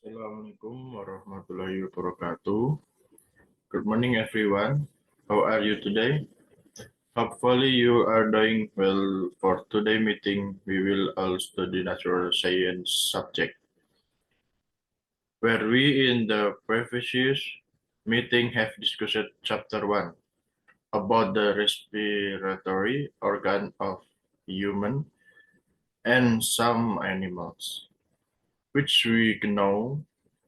Assalamualaikum warahmatullahi wabarakatuh. Good morning, everyone. How are you today? Hopefully, you are doing well. For today's meeting, we will all study natural science subject, where we in the previous meeting have discussed chapter 1 about the respiratory organ of human and some animals, which we know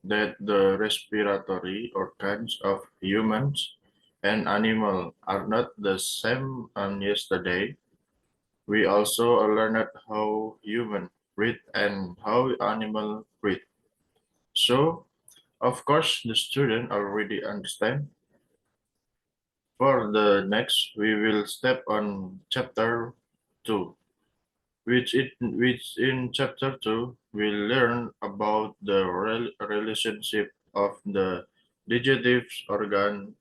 that the respiratory organs of humans and animals are not the same as yesterday. We also learned how human breathe and how animal breathe. So, of course, the student already understand. For the next, we will step on chapter 2, which in chapter 2 we learn about the relationship of the digestive organ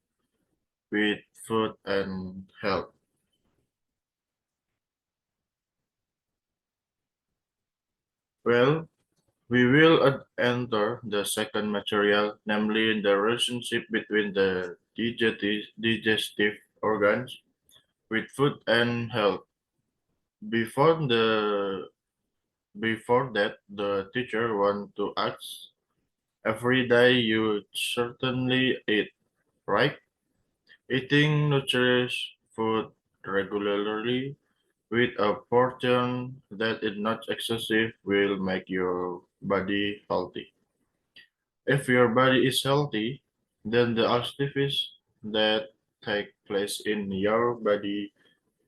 with food and health. Well, we will enter the second material, namely the relationship between the digestive organs with food and health. Before the before that, the teacher want to ask, every day you certainly eat, right? Eating nutritious food regularly with a portion that is not excessive will make your body healthy. If your body is healthy, then the activities that take place in your body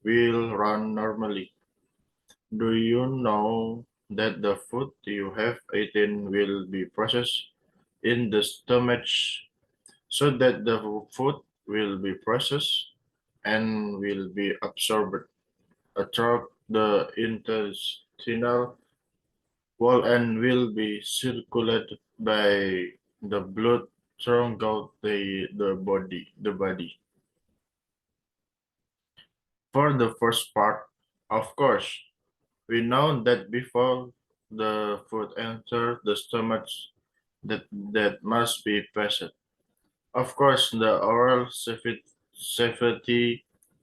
will run normally. Do you know that the food you have eaten will be processed in the stomach so that the food will be processed and will be absorbed through the intestinal wall and will be circulated by the blood throughout the body. For the first part, of course, we know that before the food enters the stomach that must be passed. Of course, the oral safety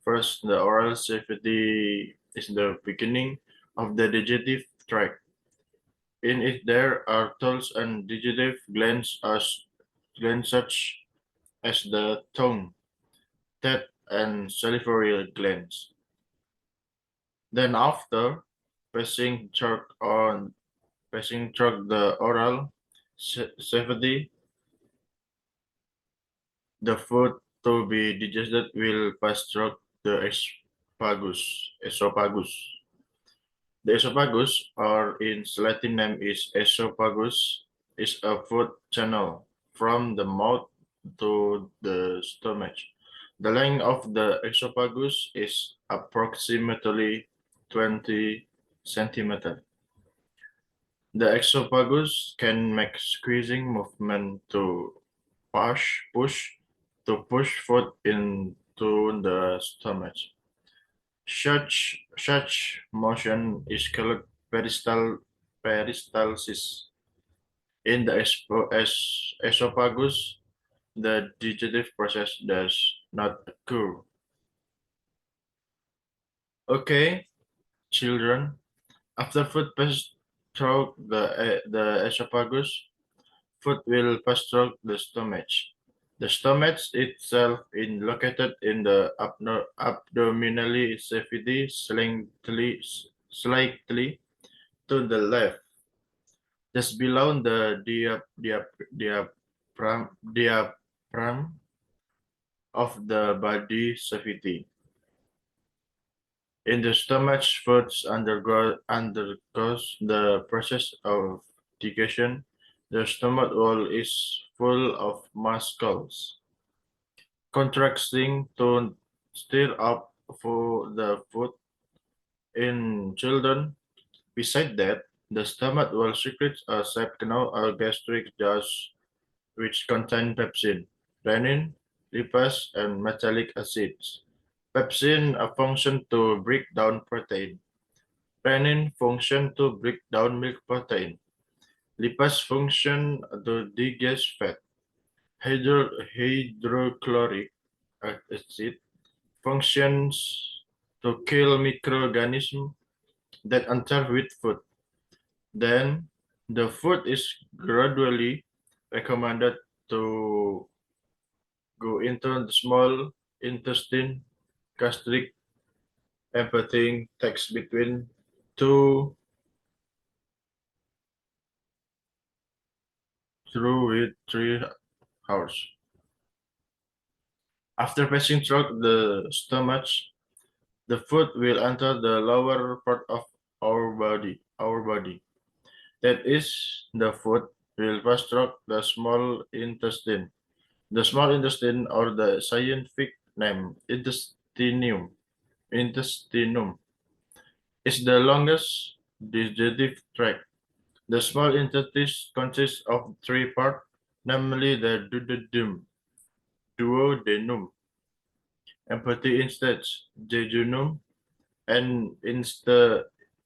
first. The oral safety is the beginning of the digestive tract. In it, there are tools and digestive glands such as the tongue, teeth, and salivary glands. Then, after passing through the oral safety, the food to be digested will pass through the esophagus. The esophagus, or in Latin name is esophagus, is a food channel from the mouth to the stomach. The length of the esophagus is approximately 20 centimeters. The esophagus can make squeezing movement to push to push food into the stomach. Such motion is called peristalsis. In the esophagus, the digestive process does not occur. Okay, children, after food passes through the esophagus, food will pass through the stomach. The stomach itself is located in the abdominal cavity slightly to the left, just below the diaphragm of the body cavity. In the stomach, food undergoes the process of digestion. The stomach wall is full of muscles, contracting to stir up for the food in children. Beside that, the stomach wall secretes a septanol, a gastric juice which contain pepsin, renin, lipase, and metallic acids. Pepsin function to break down protein. Renin function to break down milk protein. Lipase function to digest fat. Hydrochloric acid functions to kill microorganisms that enter with food. Then the food is gradually recommended to go into the small intestine. Gastric emptying takes between 2 to 3 hours. After passing through the stomach, the food will enter the lower part of our body. That is, the food will pass through the small intestine. The small intestine, or the scientific name intestinum, is the longest digestive tract. The small intestine consists of three parts, namely the duodenum, empty insteps, jejunum, and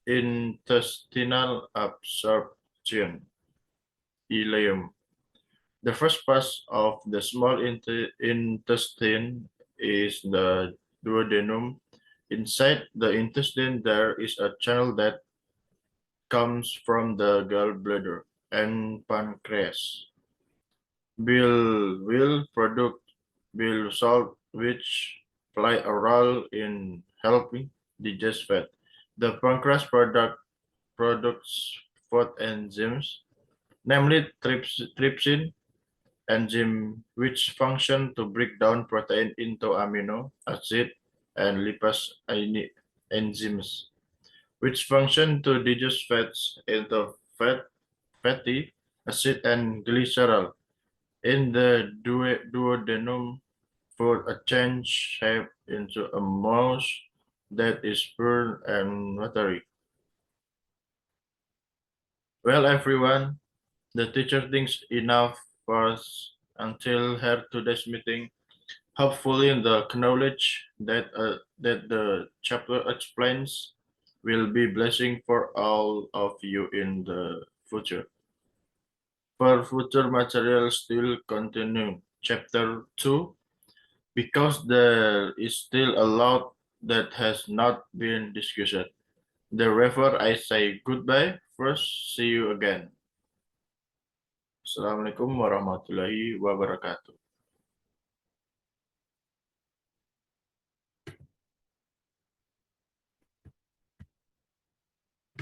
intestinal absorption, ileum. The first part of the small intestine is the duodenum. Inside the intestine, there is a channel that comes from the gallbladder and pancreas. Will produce bile salt, which play a role in helping digest fat. The pancreas products food enzymes, namely trypsin enzyme, which function to break down protein into amino acid, and lipase enzymes, which function to digest fats into fatty acid and glycerol. In the duodenum, food a change shape into a mouse that is firm and watery. Well, everyone, the teacher thinks enough for us until her today's meeting. Hopefully, the knowledge that the chapter explains will be blessing for all of you in the future. For future material still continue chapter 2, because there is still a lot that has not been discussed. Therefore, I say goodbye first. See you again. Assalamualaikum warahmatullahi wabarakatuh.